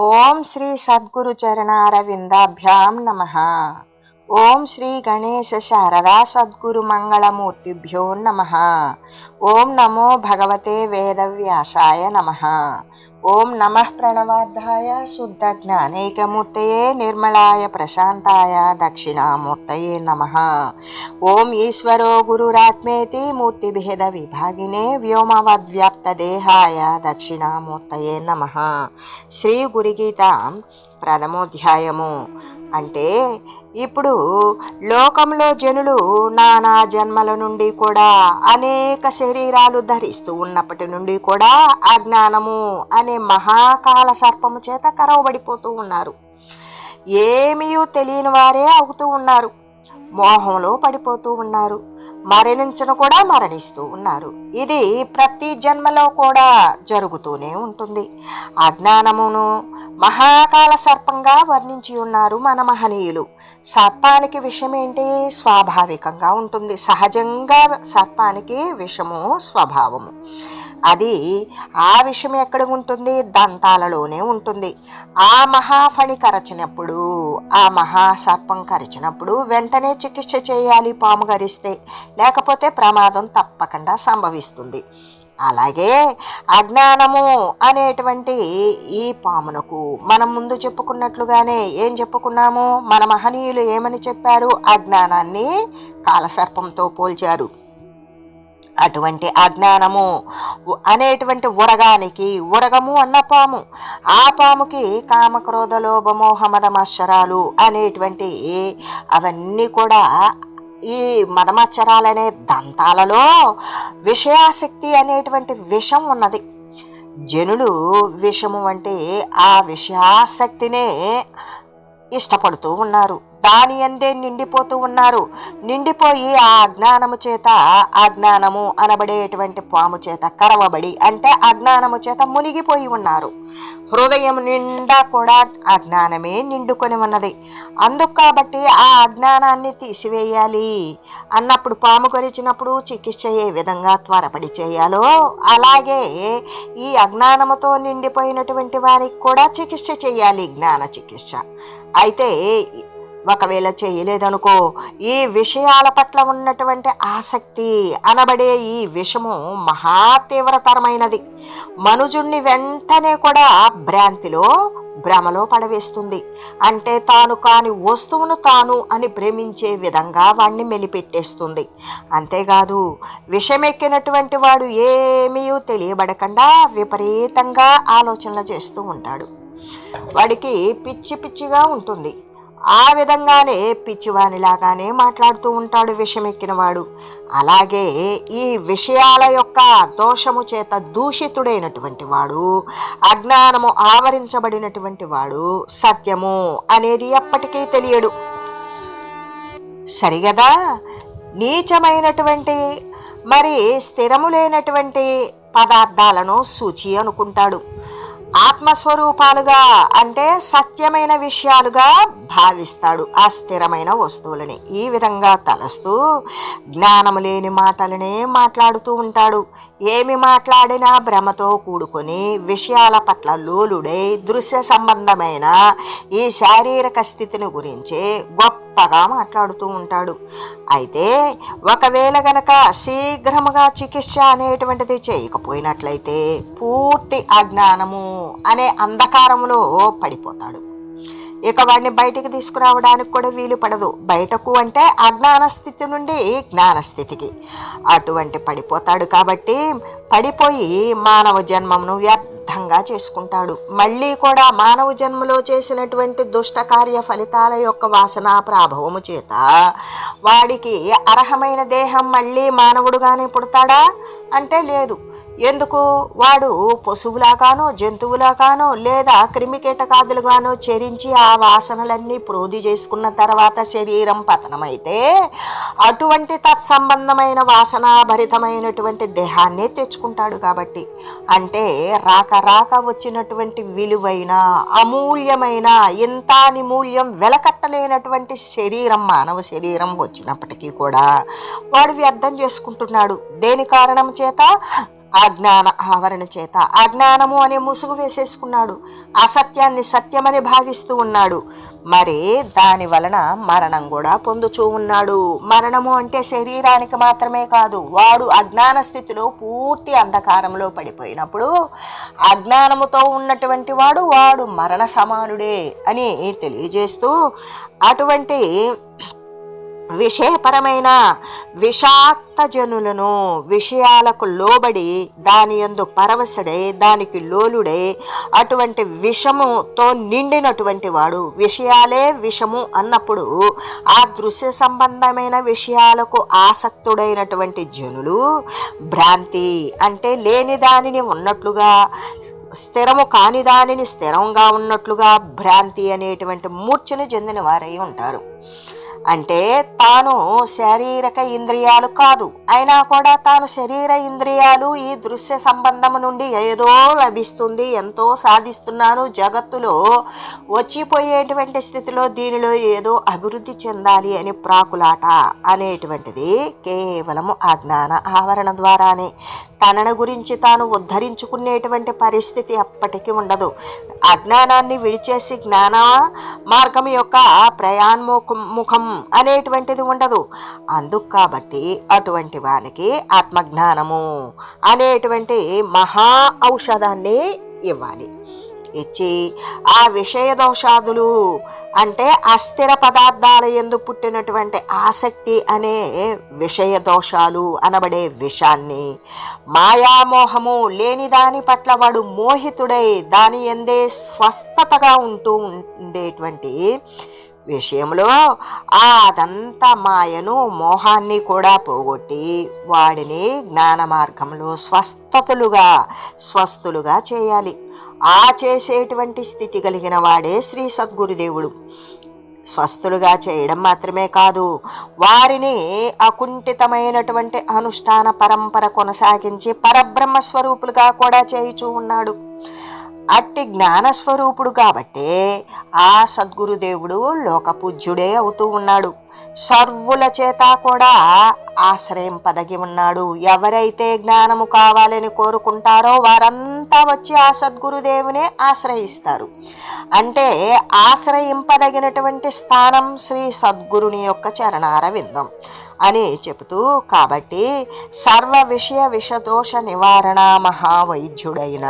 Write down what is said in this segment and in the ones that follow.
ఓం శ్రీ సద్గురు చరణారవిందాభ్యాం నమః. ఓం శ్రీ గణేశ శారదా సద్గురు మంగళమూర్తిభ్యో నమః. ఓం నమో భగవతే వేదవ్యాసాయ నమః. ఓం నమః ప్రణవార్థాయ శుద్ధ జ్ఞానైకమూర్తయే నిర్మలాయ ప్రశాంతాయ దక్షిణామూర్తయే నమః. ఓం ఈశ్వరో గురురాత్మేతి మూర్తిభేద విభాగినే వ్యోమవద్వ్యాప్తదేహాయ దక్షిణామూర్తయే నమః. శ్రీ గురుగీత ప్రథమోధ్యాయము. అంటే ఇప్పుడు లోకంలో జనులు నానా జన్మల నుండి కూడా అనేక శరీరాలు ధరిస్తూ ఉన్నప్పటి నుండి కూడా అజ్ఞానము అనే మహాకాల సర్పము చేత కరవబడిపోతూ ఉన్నారు. ఏమీ తెలియని వారే అవుతూ ఉన్నారు. మోహంలో పడిపోతూ ఉన్నారు. మరణించను కూడా మరణిస్తూ ఉన్నారు. ఇది ప్రతి జన్మలో కూడా జరుగుతూనే ఉంటుంది. అజ్ఞానమును మహాకాల సర్పంగా వర్ణించి ఉన్నారు మన మహనీయులు. సర్పానికి విషం ఏంటి? స్వాభావికంగా ఉంటుంది. సహజంగా సర్పానికి విషము స్వభావము. అది ఆ విషయం ఎక్కడ ఉంటుంది? దంతాలలోనే ఉంటుంది. ఆ మహాఫణి కరచినప్పుడు, ఆ మహాసర్పం కరిచినప్పుడు వెంటనే చికిత్స చేయాలి పాము కరిస్తే, లేకపోతే ప్రమాదం తప్పకుండా సంభవిస్తుంది. అలాగే అజ్ఞానము అనేటువంటి ఈ పామునకు మనం ముందు చెప్పుకున్నట్లుగానే ఏం చెప్పుకున్నాము? మన మహనీయులు ఏమని చెప్పారు? అజ్ఞానాన్ని కాలసర్పంతో పోల్చారు. అటువంటి అజ్ఞానము అనేటువంటి ఉరగానికి, ఉరగము అన్న పాము, ఆ పాముకి కామక్రోధ లోభ మోహ మద మత్సరాలు అనేటువంటి అవన్నీ కూడా ఈ మదమచ్చరాలనే దంతాలలో విషయాసక్తి అనేటువంటి విషం ఉన్నది. జనులు విషము అంటే ఆ విషయాసక్తినే ఇష్టపడుతూ ఉన్నారు. దాని అందే నిండిపోతూ ఉన్నారు. నిండిపోయి ఆ అజ్ఞానము చేత, అజ్ఞానము అనబడేటువంటి పాము చేత కరవబడి, అంటే అజ్ఞానము చేత మునిగిపోయి ఉన్నారు. హృదయం నిండా కూడా అజ్ఞానమే నిండుకొని ఉన్నది. అందుకు కాబట్టి ఆ అజ్ఞానాన్ని తీసివేయాలి అన్నప్పుడు, పాము కరిచినప్పుడు చికిత్స ఏ విధంగా త్వరపడి చేయాలో అలాగే ఈ అజ్ఞానముతో నిండిపోయినటువంటి వారికి కూడా చికిత్స చేయాలి, జ్ఞాన చికిత్స. అయితే ఒకవేళ చేయలేదనుకో, ఈ విషయాల పట్ల ఉన్నటువంటి ఆసక్తి అనబడే ఈ విషము మహా తీవ్రతరమైనది. మనుజుణ్ణి వెంటనే కూడా భ్రమలో పడవేస్తుంది. అంటే తాను కాని వస్తువును తాను అని భ్రమించే విధంగా వాణ్ణి మెలిపెట్టేస్తుంది. అంతేకాదు, విషమెక్కినటువంటి వాడు ఏమీ తెలియబడకుండా విపరీతంగా ఆలోచనలు చేస్తూ ఉంటాడు. వాడికి పిచ్చి పిచ్చిగా ఉంటుంది. ఆ విధంగానే పిచ్చివానిలాగానే మాట్లాడుతూ ఉంటాడు విషమెక్కిన వాడు. అలాగే ఈ విషయాల యొక్క దోషము చేత దూషితుడైనటువంటి వాడు, అజ్ఞానము ఆవరించబడినటువంటి వాడు సత్యము అనేది ఎప్పటికీ తెలియడు. సరిగదా? నీచమైనటువంటి మరి స్థిరము లేనటువంటి పదార్థాలను సూచి అనుకుంటాడు. ఆత్మస్వరూపాలుగా అంటే సత్యమైన విషయాలుగా భావిస్తాడు ఆ స్థిరమైన వస్తువులని. ఈ విధంగా తలస్తూ జ్ఞానము లేని మాటలనే మాట్లాడుతూ ఉంటాడు. ఏమి మాట్లాడినా భ్రమతో కూడుకొని విషయాల పట్ల లోలుడై దృశ్య సంబంధమైన ఈ శారీరక స్థితిని గురించి గొప్పగా మాట్లాడుతూ ఉంటాడు. అయితే ఒకవేళ గనక శీఘ్రముగా చికిత్స అనేటువంటిది చేయకపోయినట్లయితే పూర్తి అజ్ఞానము అనే అంధకారములో పడిపోతాడు. ఇక వాడిని బయటికి తీసుకురావడానికి కూడా వీలు పడదు. బయటకు అంటే అజ్ఞాన స్థితి నుండి జ్ఞానస్థితికి అటువంటి పడిపోతాడు. కాబట్టి పడిపోయి మానవ జన్మమును వ్యర్థంగా చేసుకుంటాడు. మళ్ళీ కూడా మానవ జన్మలో చేసినటువంటి దుష్ట కార్య ఫలితాల యొక్క వాసనా ప్రభావము చేత వాడికి అర్హమైన దేహం మళ్ళీ మానవుడుగానే పుడతాడా అంటే లేదు. ఎందుకు? వాడు పశువులాగానో జంతువులాగానో లేదా క్రిమికీటకాదులుగానో చెరించి ఆ వాసనలన్నీ ప్రోధి చేసుకున్న తర్వాత శరీరం పతనమైతే అటువంటి తత్సంబంధమైన వాసనాభరితమైనటువంటి దేహాన్ని తెచ్చుకుంటాడు. కాబట్టి అంటే రాక వచ్చినటువంటి విలువైన అమూల్యమైన ఇంతాని మూల్యం వెలకట్టలేనటువంటి శరీరం, మానవ శరీరం వచ్చినప్పటికీ కూడా వాడు వ్యర్థం చేసుకుంటున్నాడు. దేని కారణం చేత? అజ్ఞాన ఆవరణ చేత అజ్ఞానము అనే ముసుగు వేసేసుకున్నాడు, అసత్యాన్ని సత్యమని భావిస్తూ ఉన్నాడు. మరి దాని వలన మరణం కూడా పొందుచూ ఉన్నాడు. మరణము అంటే శరీరానికి మాత్రమే కాదు, వాడు అజ్ఞాన స్థితిలో పూర్తి అంధకారంలో పడిపోయినప్పుడు అజ్ఞానముతో ఉన్నటువంటి వాడు మరణ సమానుడే అని తెలియజేస్తూ అటువంటి విషయపరమైన విషాక్త జనులను విషయాలకు లోబడి దాని యందు పరవశుడై దానికి లోలుడై అటువంటి విషముతో నిండినటువంటి వాడు, విషయాలే విషము అన్నప్పుడు ఆ దృశ్య సంబంధమైన విషయాలకు ఆసక్తుడైనటువంటి జనులు భ్రాంతి అంటే లేని దానిని ఉన్నట్లుగా, స్థిరము కాని దానిని స్థిరంగా ఉన్నట్లుగా భ్రాంతి అనేటువంటి మూర్ఛను చెందిన వారై ఉంటారు. అంటే తాను శారీరక ఇంద్రియాలు కాదు, అయినా కూడా తాను శరీర ఇంద్రియాలు ఈ దృశ్య సంబంధం నుండి ఏదో లభిస్తుంది, ఎంతో సాధిస్తున్నాను, జగత్తులో వచ్చిపోయేటువంటి స్థితిలో దీనిలో ఏదో అభివృద్ధి చెందాలి అని ప్రాకులాట అనేటువంటిది కేవలము అజ్ఞాన ఆవరణ ద్వారానే. తనను గురించి తాను ఉద్ధరించుకునేటువంటి పరిస్థితి అప్పటికి ఉండదు. అజ్ఞానాన్ని విడిచేసి జ్ఞాన మార్గం యొక్క ప్రయాణముఖం అనేటువంటిది ఉండదు. అందుకు కాబట్టి అటువంటి వానికి ఆత్మజ్ఞానము అనేటువంటి మహా ఔషధాన్ని ఇవ్వాలి. ఇచ్చి ఆ విషయ దోషాదులు అంటే అస్థిర పదార్థాల యందు పుట్టినటువంటి ఆసక్తి అనే విషయ దోషాలు అనబడే విషాన్ని, మాయామోహము లేని దాని పట్ల వాడు మోహితుడై దాని యందే స్వస్థతగా ఉండేటువంటి విషయంలో అదంతా మాయను మోహాన్ని కూడా పోగొట్టి వాడిని జ్ఞాన మార్గంలో స్వస్థులుగా చేయాలి. ఆ చేసేటువంటి స్థితి కలిగిన వాడే శ్రీ సద్గురుదేవుడు. స్వస్థులుగా చేయడం మాత్రమే కాదు, వారిని అకుంఠితమైనటువంటి అనుష్ఠాన పరంపర కొనసాగించి పరబ్రహ్మ స్వరూపులుగా కూడా చేయుచూ ఉన్నాడు. అట్టి జ్ఞానస్వరూపుడు కాబట్టే ఆ సద్గురుదేవుడు లోకపూజ్యుడే అవుతూ ఉన్నాడు. సర్వుల చేత కూడా ఆశ్రయింపదగి ఉన్నాడు. ఎవరైతే జ్ఞానము కావాలని కోరుకుంటారో వారంతా వచ్చి ఆ సద్గురుదేవునే ఆశ్రయిస్తారు. అంటే ఆశ్రయింపదగినటువంటి స్థానం శ్రీ సద్గురుని యొక్క చరణార విందం అని చెబుతూ, కాబట్టి సర్వ విషదోష నివారణ మహావైద్యుడైన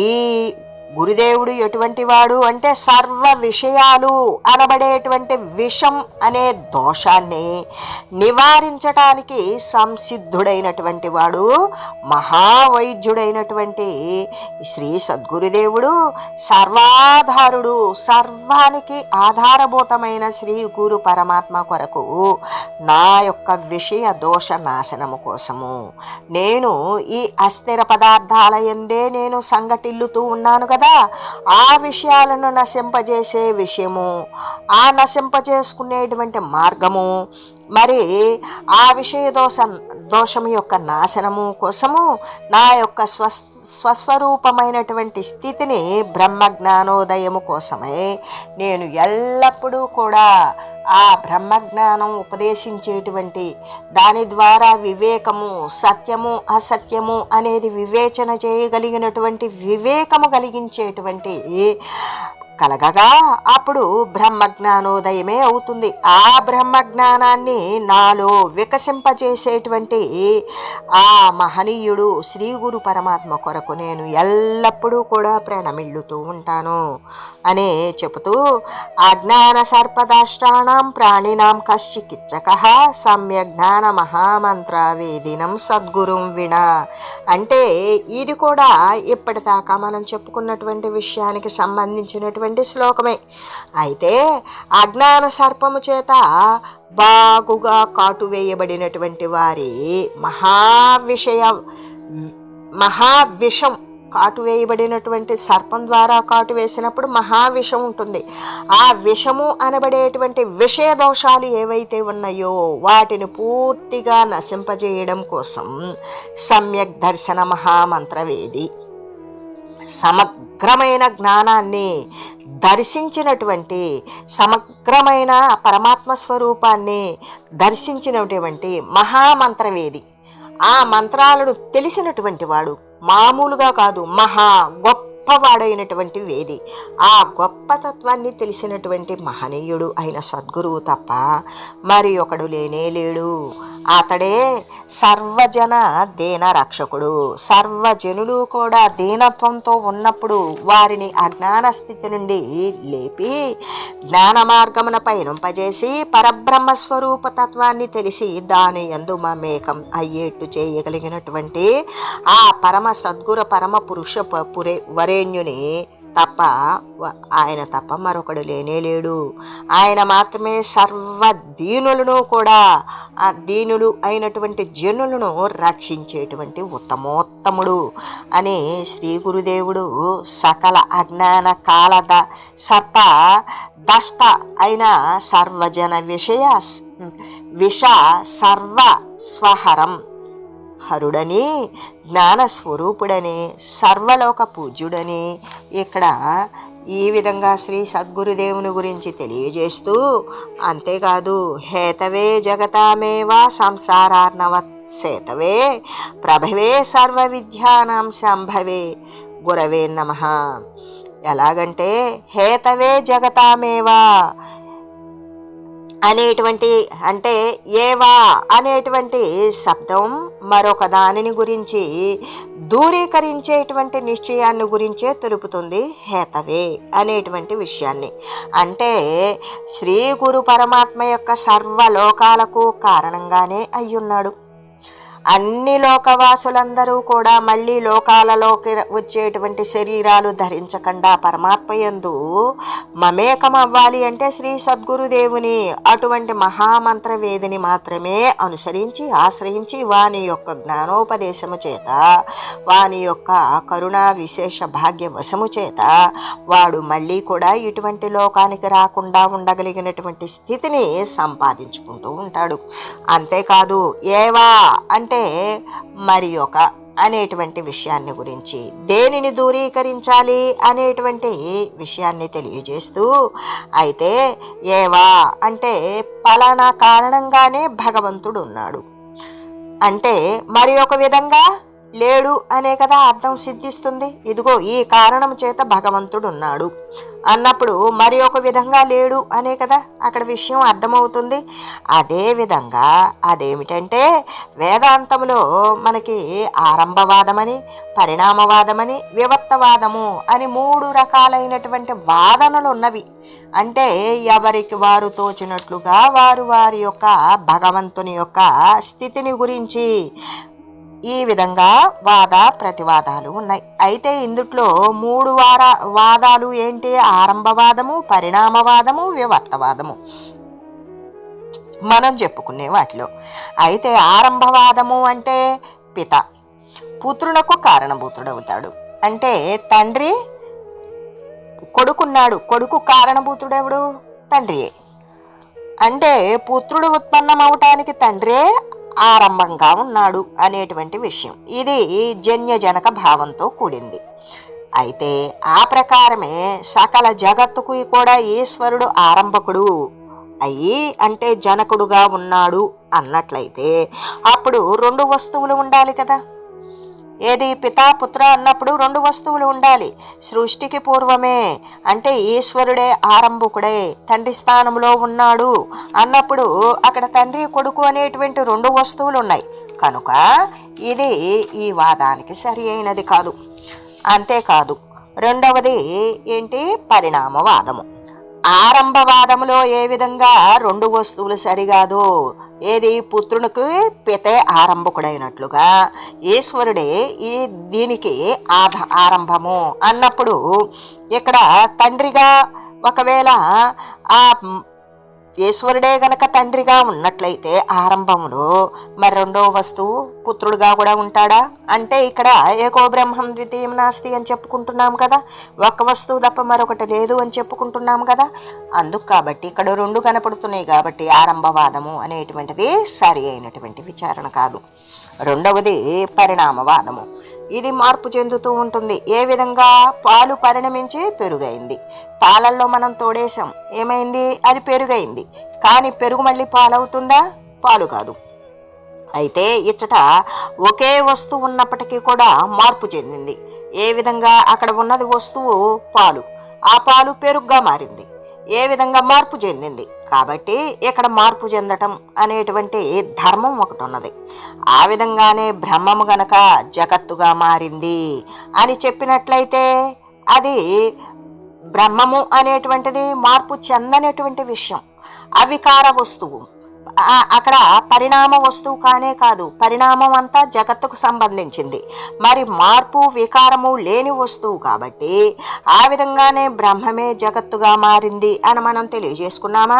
ఈ గురుదేవుడు ఎటువంటి వాడు అంటే సర్వ విషయాలు అనబడేటువంటి విషం అనే దోషాన్ని నివారించటానికి సంసిద్ధుడైనటువంటి వాడు, మహావైద్యుడైనటువంటి శ్రీ సద్గురుదేవుడు సర్వాధారుడు. సర్వానికి ఆధారభూతమైన శ్రీ గురు పరమాత్మ కొరకు నా యొక్క విషయ దోష నాశనము కోసము నేను ఈ అస్థిర పదార్థాల యందే నేను సంఘటిల్లుతూ ఉన్నాను కదా, ఆ విషయాలను నశింపజేసే విషయము, ఆ నశింపజేసుకునేటువంటి మార్గము, మరి ఆ విషయ దోషము యొక్క నాశనము కోసము నా యొక్క స్వస్వరూపమైనటువంటి స్థితిని బ్రహ్మజ్ఞానోదయము కోసమే నేను ఎల్లప్పుడూ కూడా ఆ బ్రహ్మజ్ఞానం ఉపదేశించేటువంటి దాని ద్వారా వివేకము, సత్యము అసత్యము అనేది వివేచన చేయగలిగినటువంటి వివేకము కలిగించేటువంటి కలగగా అప్పుడు బ్రహ్మజ్ఞానోదయమే అవుతుంది. ఆ బ్రహ్మజ్ఞానాన్ని నాలో వికసింపజేసేటువంటి ఆ మహనీయుడు శ్రీ గురు పరమాత్మ కొరకు నేను ఎల్లప్పుడూ కూడా ప్రణమిల్లుతూ ఉంటాను అని చెబుతూ, అజ్ఞాన సర్పదాష్టానాం ప్రాణినాం కశ్చికిచ్చకః సమ్యజ్ఞాన మహామంత్ర వేదినం సద్గురుం విన. అంటే ఇది కూడా ఇప్పటిదాకా మనం చెప్పుకున్నటువంటి విషయానికి సంబంధించినటువంటి శ్లోకమే. అయితే అజ్ఞాన సర్పము చేత బాగుగా కాటువేయబడినటువంటి వారి మహావిషం కాటువేయబడినటువంటి సర్పం ద్వారా కాటు వేసినప్పుడు మహావిషం ఉంటుంది. ఆ విషము అనబడేటువంటి విషయ దోషాలు ఏవైతే ఉన్నాయో వాటిని పూర్తిగా నశింపజేయడం కోసం సమ్యక్ దర్శన మహామంత్రవేది సమగ్రమైన జ్ఞానాన్ని దర్శించినటువంటి, సమగ్రమైన పరమాత్మ స్వరూపాన్ని దర్శించినటువంటి మహామంత్రవేది. ఆ మంత్రాలను తెలిసినటువంటి వాడు, మామూలుగా కాదు, మహా గొప్పవాడైనటువంటి వేది. ఆ గొప్ప తత్వాన్ని తెలిసినటువంటి మహనీయుడు అయిన సద్గురువు తప్ప మరి ఒకడు లేనే లేడు. అతడే సర్వజన దీన రక్షకుడు. సర్వజనులు కూడా దీనత్వంతో ఉన్నప్పుడు వారిని అజ్ఞాన స్థితి నుండి లేపి జ్ఞాన మార్గమున పయనింపజేసి పరబ్రహ్మ స్వరూప తత్వాన్ని తెలిసి దాని యందు మమేకం అయ్యేట్టు చేయగలిగినటువంటి ఆ పరమ సద్గురు పరమ పురుష వరేణ్యుని తప్ప ఆయన తప్ప మరొకడు లేనే లేడు. ఆయన మాత్రమే సర్వ దీనులను కూడా, ఆ దీనులు అయినటువంటి జనులను రక్షించేటువంటి ఉత్తమోత్తముడు అని శ్రీ గురుదేవుడు సకల అజ్ఞాన కాలద సర్ప దష్ట అయిన సర్వజన విష సర్వ స్వహరం హరుడని, జ్ఞానస్వరూపుడని, సర్వలోక పూజ్యుడని ఇక్కడ ఈ విధంగా శ్రీ సద్గురుదేవుని గురించి తెలియజేస్తూ, అంతేకాదు హేతవే జగతామేవా సంసారార్ణవ సేతవే ప్రభవే సర్వ విద్యానాం సంభవే గురవే నమః. ఎలాగంటే హేతవే జగతామేవా అనేటువంటి అంటే ఏవా అనేటువంటి శబ్దం మరొక దానిని గురించి దూరీకరించేటువంటి నిశ్చయాన్ని గురించే తెలుపుతుంది. హేతవే అనేటువంటి విషయాన్ని అంటే శ్రీ గురు పరమాత్మ యొక్క సర్వలోకాలకు కారణంగానే అయ్యున్నాడు. అన్ని లోకవాసులందరూ కూడా మళ్ళీ లోకాలలోకి వచ్చేటువంటి శరీరాలు ధరించకుండా పరమాత్మ యందు మమేకం అవ్వాలి అంటే శ్రీ సద్గురుదేవుని అటువంటి మహామంత్ర వేదిని మాత్రమే అనుసరించి ఆశ్రయించి వాని యొక్క జ్ఞానోపదేశము చేత, వాని యొక్క కరుణా విశేష భాగ్య వశము చేత వాడు మళ్ళీ కూడా ఇటువంటి లోకానికి రాకుండా ఉండగలిగినటువంటి స్థితిని సంపాదించుకుంటూ ఉంటాడు. అంతేకాదు ఏవా అంటే మరి ఒక అనేటువంటి విషయాన్ని గురించి, దేనిని దూరీకరించాలి అనేటువంటి విషయాన్ని తెలియజేస్తూ, అయితే ఏవా అంటే పలానా కారణంగానే భగవంతుడు ఉన్నాడు అంటే మరి ఒక విధంగా లేడు అనే కదా అర్థం సిద్ధిస్తుంది. ఇదిగో ఈ కారణం చేత భగవంతుడు ఉన్నాడు అన్నప్పుడు మరి ఒక విధంగా లేడు అనే కదా అక్కడ విషయం అర్థమవుతుంది. అదే విధంగా అదేమిటంటే వేదాంతంలో మనకి ఆరంభవాదమని, పరిణామవాదమని, వివర్తవాదము అని 3 రకాలైనటువంటి వాదనలు ఉన్నవి. అంటే ఎవరికి వారు తోచినట్లుగా వారు వారి యొక్క భగవంతుని యొక్క స్థితిని గురించి ఈ విధంగా వాద ప్రతివాదాలు ఉన్నాయి. అయితే ఇందుట్లో 3 వాదాలు ఏంటి? ఆరంభవాదము, పరిణామవాదము, వివర్తవాదము మనం చెప్పుకునే వాటిలో. అయితే ఆరంభవాదము అంటే పిత పుత్రులకు కారణభూతుడవుతాడు. అంటే తండ్రి కొడుకున్నాడు, కొడుకు కారణభూతుడెవడు? తండ్రియే. అంటే పుత్రుడు ఉత్పన్నమవటానికి తండ్రే ఆరంభంగా ఉన్నాడు అనేటువంటి విషయం. ఇది జన్యజనక భావంతో కూడింది. అయితే ఆ ప్రకారమే సకల జగత్తుకు కూడా ఈశ్వరుడు ఆరంభకుడు అయ్యి అంటే జనకుడుగా ఉన్నాడు అన్నట్లయితే అప్పుడు 2 వస్తువులు ఉండాలి కదా. ఏది? పితాపుత్ర అన్నప్పుడు 2 వస్తువులు ఉండాలి. సృష్టికి పూర్వమే అంటే ఈశ్వరుడే ఆరంభకుడే తండ్రి స్థానంలో ఉన్నాడు అన్నప్పుడు అక్కడ తండ్రి కొడుకు అనేటువంటి 2 వస్తువులు ఉన్నాయి కనుక ఇది ఈ వాదానికి సరి అయినది కాదు. అంతేకాదు రెండవది ఏంటి? పరిణామవాదము. ఆరంభవాదములో ఏ విధంగా 2 వస్తువులు సరిగాదో, ఏది? పుత్రునికి పితే ఆరంభకుడైనట్లుగా ఈశ్వరుడే ఈ దీనికి ఆరంభము అన్నప్పుడు ఇక్కడ తండ్రిగా ఒకవేళ ఆ ఈశ్వరుడే గనక తండ్రిగా ఉన్నట్లయితే ఆరంభంలో మరి 2వ వస్తువు పుత్రుడుగా కూడా ఉంటాడా? అంటే ఇక్కడ ఏకో బ్రహ్మం ద్వితీయం నాస్తి అని చెప్పుకుంటున్నాం కదా, ఒక వస్తువు తప్ప మరొకటి లేదు అని చెప్పుకుంటున్నాం కదా. అందుకు కాబట్టి ఇక్కడ 2 కనపడుతున్నాయి కాబట్టి ఆరంభవాదము అనేటువంటిది సరి అయినటువంటి విచారణ కాదు. రెండవది పరిణామవాదము. ఇది మార్పు చెందుతూ ఉంటుంది. ఏ విధంగా? పాలు పరిణమించి పెరుగైంది. పాలల్లో మనం తోడేసాం, ఏమైంది? అది పెరుగైంది. కానీ పెరుగు మళ్ళీ పాలవుతుందా? పాలు కాదు. అయితే ఇచ్చట ఒకే వస్తువు ఉన్నప్పటికీ కూడా మార్పు చెందింది. ఏ విధంగా? అక్కడ ఉన్నది వస్తువు పాలు, ఆ పాలు పెరుగుగా మారింది. ఏ విధంగా మార్పు చెందింది? కాబట్టి ఇక్కడ మార్పు చెందటం అనేటువంటి ధర్మం ఒకటి ఉన్నది. ఆ విధంగానే బ్రహ్మము గనక జగత్తుగా మారింది అని చెప్పినట్లయితే అది బ్రహ్మము అనేటువంటిది మార్పు చెందనటువంటి విషయం, అవికార వస్తువు. అక్కడ పరిణామ వస్తువు కానే కాదు, పరిణామం అంతా జగత్తుకు సంబంధించింది. మరి మార్పు వికారము లేని వస్తువు కాబట్టి ఆ విధంగానే బ్రహ్మమే జగత్తుగా మారింది అని మనం తెలియజేసుకున్నామా?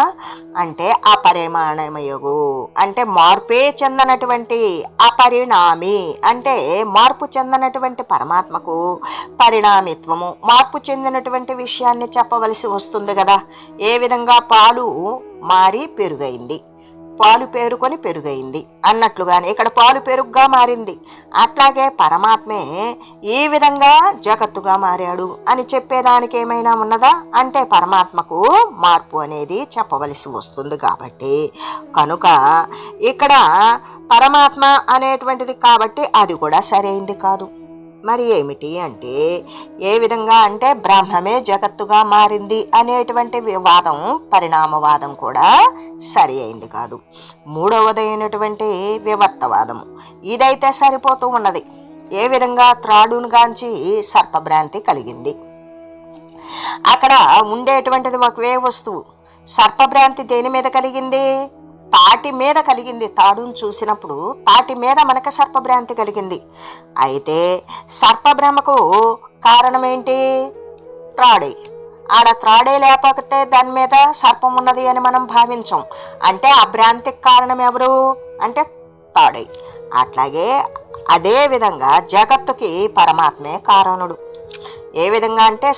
అంటే అపరిమాణమయుగు అంటే మార్పే చెందనటువంటి అపరిణామి, అంటే మార్పు చెందనటువంటి పరమాత్మకు పరిణామిత్వము, మార్పు చెందినటువంటి విషయాన్ని చెప్పవలసి వస్తుంది కదా. ఏ విధంగా పాలు మారి పెరుగైంది, పాలు పేరుకొని పెరుగైంది అన్నట్లుగానే ఇక్కడ పాలు పెరుగుగా మారింది. అట్లాగే పరమాత్మే ఈ విధంగా జగత్తుగా మారాడు అని చెప్పేదానికి ఏమైనా ఉన్నదా? అంటే పరమాత్మకు మార్పు అనేది చెప్పవలసి వస్తుంది. కాబట్టి కనుక ఇక్కడ పరమాత్మ అనేటువంటిది కాబట్టి అది కూడా సరైంది కాదు. మరి ఏమిటి అంటే ఏ విధంగా? అంటే బ్రహ్మమే జగత్తుగా మారింది అనేటువంటి వాదం, పరిణామవాదం కూడా సరి అయింది కాదు. మూడవదైనటువంటి వివర్తవాదము, ఇదైతే సరిపోతూ ఉన్నది. ఏ విధంగా? త్రాడును గాంచి సర్పభ్రాంతి కలిగింది. అక్కడ ఉండేటువంటిది ఒకే వస్తువు. సర్పభ్రాంతి దేని మీద కలిగింది? తాటి మీద కలిగింది. తాడును చూసినప్పుడు తాటి మీద మనకు సర్పభ్రాంతి కలిగింది. అయితే సర్పభ్రమకు కారణం ఏంటి? త్రాడే. ఆడ త్రాడే లేకపోతే దాని మీద సర్పం ఉన్నది అని మనం భావించాం. అంటే ఆ భ్రాంతికి కారణం ఎవరు? అంటే తాడే. అట్లాగే అదే విధంగా జగత్తుకి పరమాత్మే కారణుడు. ఏ విధంగా? అంటే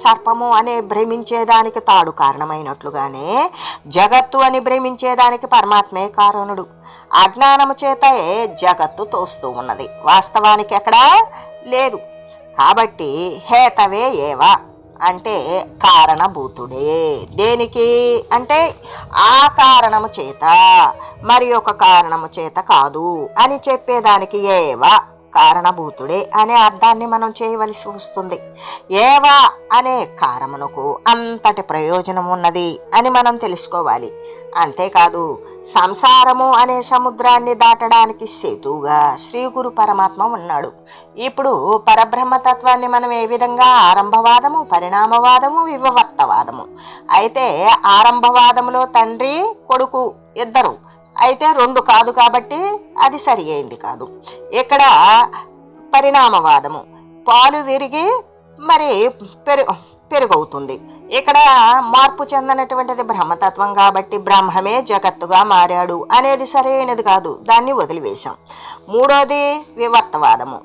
సర్పము అనే భ్రమించేదానికి తాడు కారణమైనట్లుగానే జగత్తు అని భ్రమించేదానికి పరమాత్మే కారణుడు. అజ్ఞానము చేతే జగత్తు తోస్తూ ఉన్నది, వాస్తవానికి ఎక్కడా లేదు. కాబట్టి హేతవే ఏవా అంటే కారణభూతుడే. దేనికి? అంటే ఆ కారణము చేత మరి ఒక కారణము చేత కాదు అని చెప్పేదానికి ఏవా కారణభూతుడే అనే అర్థాన్ని మనం చేయవలసి వస్తుంది. ఏవా అనే కారణమునకు అంతటి ప్రయోజనం ఉన్నది అని మనం తెలుసుకోవాలి. అంతేకాదు సంసారము అనే సముద్రాన్ని దాటడానికి సేతువుగా శ్రీ గురు పరమాత్మ ఉన్నాడు. ఇప్పుడు పరబ్రహ్మతత్వాన్ని మనం ఏ విధంగా? ఆరంభవాదము, పరిణామవాదము, వివర్తవాదము. అయితే ఆరంభవాదములో తండ్రి కొడుకు ఇద్దరు, అయితే రెండు కాదు కాబట్టి అది సరి అయింది కాదు. ఇక్కడ పరిణామవాదము, పాలు విరిగి మరి పెరుగవుతుంది. ఇక్కడ మార్పు చెందనటువంటిది బ్రహ్మతత్వం కాబట్టి బ్రహ్మమే జగత్తుగా మారాడు అనేది సరైనది కాదు, దాన్ని వదిలివేశాం. మూడోది వివర్తవాదము.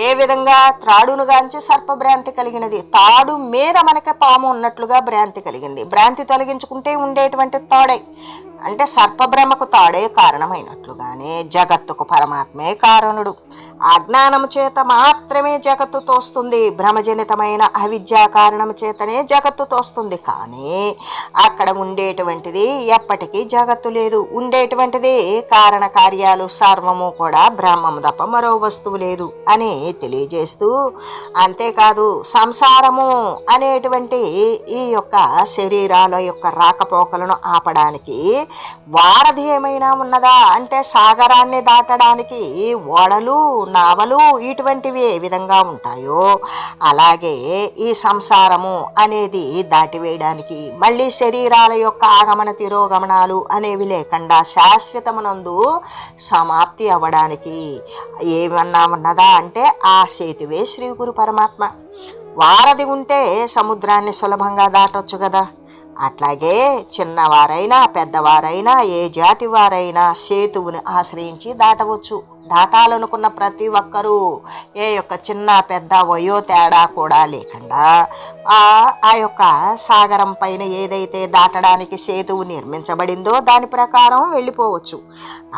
ఏ విధంగా? త్రాడును గాంచి సర్పభ్రాంతి కలిగినది. తాడు మీద మనకి పాము ఉన్నట్లుగా భ్రాంతి కలిగింది. భ్రాంతి తొలగించుకుంటే ఉండేటువంటి తాడే. అంటే సర్పభ్రమకు తాడే కారణమైనట్లుగానే జగత్తుకు పరమాత్మే కారణుడు. అజ్ఞానము చేత మాత్రమే జగత్తు తోస్తుంది, భ్రమజనితమైన అవిద్యా కారణము చేతనే జగత్తు తోస్తుంది. కానీ అక్కడ ఉండేటువంటిది ఎప్పటికీ జగత్తు లేదు. ఉండేటువంటిది కారణ కార్యాలు సర్వము కూడా బ్రహ్మము తప్ప మరో వస్తువు లేదు అని తెలియజేస్తూ, అంతేకాదు సంసారము అనేటువంటి ఈ యొక్క శరీరాల యొక్క రాకపోకలను ఆపడానికి వారధి ఏమైనా ఉన్నదా? అంటే సాగరాన్ని దాటడానికి ఓడలు, నావలు ఇటువంటివి ఏ విధంగా ఉంటాయో అలాగే ఈ సంసారము అనేది దాటివేయడానికి, మళ్ళీ శరీరాల యొక్క ఆగమన తిరోగమనాలు అనేవి లేకుండా శాశ్వతమునందు సమాప్తి అవ్వడానికి ఏమన్నా ఉన్నదా? అంటే ఆ సేతువే శ్రీ గురు పరమాత్మ. వారధి ఉంటే సముద్రాన్ని సులభంగా దాటొచ్చు కదా. అట్లాగే చిన్నవారైనా పెద్దవారైనా ఏ జాతి వారైనా సేతువుని ఆశ్రయించి దాటవచ్చు. దాటాలనుకున్న ప్రతి ఒక్కరూ ఏ యొక్క చిన్న పెద్ద వయో తేడా కూడా లేకుండా ఆ యొక్క సాగరం పైన ఏదైతే దాటడానికి సేతువు నిర్మించబడిందో దాని ప్రకారం వెళ్ళిపోవచ్చు.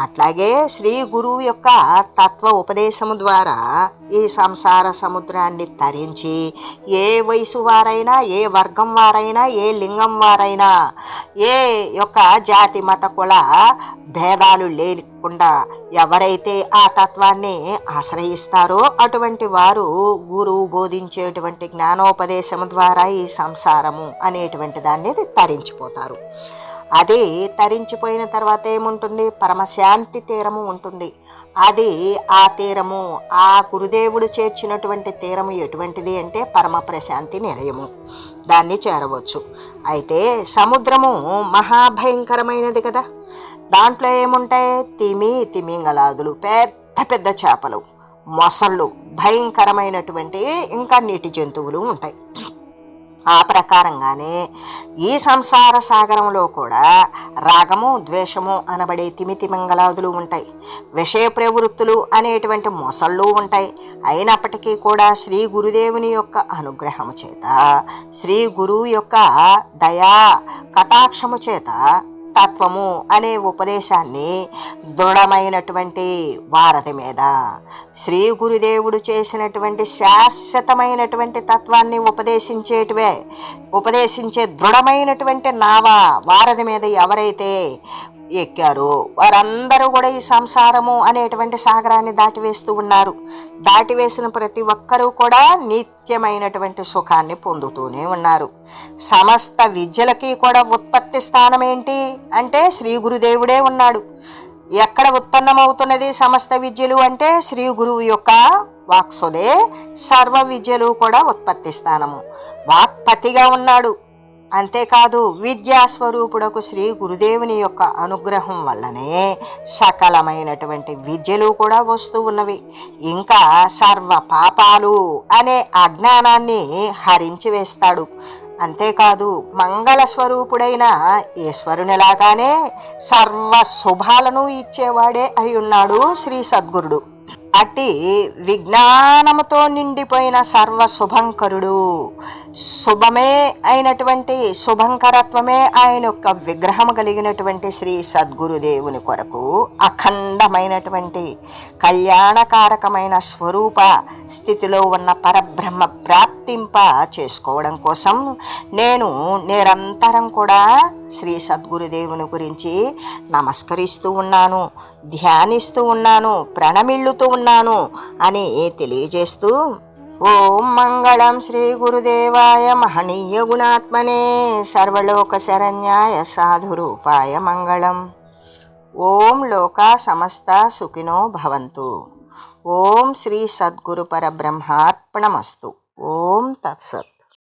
అట్లాగే శ్రీ గురువు యొక్క తత్వ ఉపదేశము ద్వారా ఈ సంసార సముద్రాన్ని తరించి ఏ వయసు వారైనా, ఏ వర్గం వారైనా, ఏ లింగం వారైనా, ఏ యొక్క జాతి మత కుల భేదాలు లేకుండా ఎవరైతే ఆ తత్వాన్ని ఆశ్రయిస్తారో అటువంటి వారు గురువు బోధించేటువంటి జ్ఞానోపదేశం ద్వారా ఈ సంసారము అనేటువంటి దాన్ని తరించిపోతారు. అది తరించిపోయిన తర్వాత ఏముంటుంది? పరమశాంతి తీరము ఉంటుంది. అది ఆ తీరము, ఆ గురుదేవుడు చేర్చినటువంటి తీరము ఎటువంటిది అంటే పరమ ప్రశాంతి నిలయము. దాన్ని చేరవచ్చు. అయితే సముద్రము మహాభయంకరమైనది కదా. దాంట్లో ఏముంటాయి? తిమింగలాదులు, పెద్ద పెద్ద చేపలు, మొసళ్ళు, భయంకరమైనటువంటి ఇంకా నీటి జంతువులు ఉంటాయి. ఆ ప్రకారంగానే ఈ సంసార సాగరంలో కూడా రాగము, ద్వేషము అనబడే తిమింగలాదులు ఉంటాయి. విషయ ప్రవృత్తులు అనేటువంటి మొసళ్ళు ఉంటాయి. అయినప్పటికీ కూడా శ్రీ గురుదేవుని యొక్క అనుగ్రహము చేత, శ్రీ గురువు యొక్క దయా కటాక్షము చేత తత్వము అనే ఉపదేశాన్ని దృఢమైనటువంటి వారధి మీద శ్రీ గురుదేవుడు చేసినటువంటి శాశ్వతమైనటువంటి తత్వాన్ని ఉపదేశించే దృఢమైనటువంటి వారధి మీద ఎవరైతే ఎక్కారు వారందరూ కూడా ఈ సంసారము అనేటువంటి సాగరాన్ని దాటివేస్తూ ఉన్నారు. దాటివేసిన ప్రతి ఒక్కరూ కూడా నిత్యమైనటువంటి సుఖాన్ని పొందుతూనే ఉన్నారు. సమస్త విద్యలకి కూడా ఉత్పత్తి స్థానం ఏంటి అంటే శ్రీ గురుదేవుడే ఉన్నాడు. ఎక్కడ ఉత్పన్నమవుతున్నది సమస్త విద్యలు అంటే శ్రీ గురువు యొక్క వాక్సుదే సర్వ విద్యలు కూడా ఉత్పత్తి స్థానము. వాక్పతిగా ఉన్నాడు. అంతేకాదు విద్యాస్వరూపుడకు శ్రీ గురుదేవుని యొక్క అనుగ్రహం వల్లనే సకలమైనటువంటి విద్యలు కూడా వస్తూ ఉన్నవి. ఇంకా సర్వ పాపాలు అనే అజ్ఞానాన్ని హరించి వేస్తాడు. అంతేకాదు మంగళ స్వరూపుడైన ఈశ్వరునిలాగానే సర్వ శుభాలను ఇచ్చేవాడే అయి ఉన్నాడు శ్రీ సద్గురుడు. అట్టి విజ్ఞానముతో నిండిపోయిన సర్వ శుభంకరుడు, శుభమే అయినటువంటి శుభంకరత్వమే ఆయన యొక్క విగ్రహం కలిగినటువంటి శ్రీ సద్గురుదేవుని కొరకు అఖండమైనటువంటి కళ్యాణకారకమైన స్వరూప స్థితిలో ఉన్న పరబ్రహ్మ ప్రాప్తింప చేసుకోవడం కోసం నేను నిరంతరం కూడా శ్రీ సద్గురుదేవుని గురించి నమస్కరిస్తూ ఉన్నాను, ధ్యానిస్తూ ఉన్నాను, ప్రణమిల్లుతూ ఉన్నాను అని తెలియజేస్తూ ఓం మంగళం శ్రీ గురుదేవాయ మహనీయ గుణాత్మనే సర్వలోక శరణ్యాయ సాధురూపాయ మంగళం. ఓం లోకా సమస్త సుఖినో భవంతు. ఓం శ్రీ సద్గురు పరబ్రహ్మార్పణమస్తు. ఓం తత్సత్.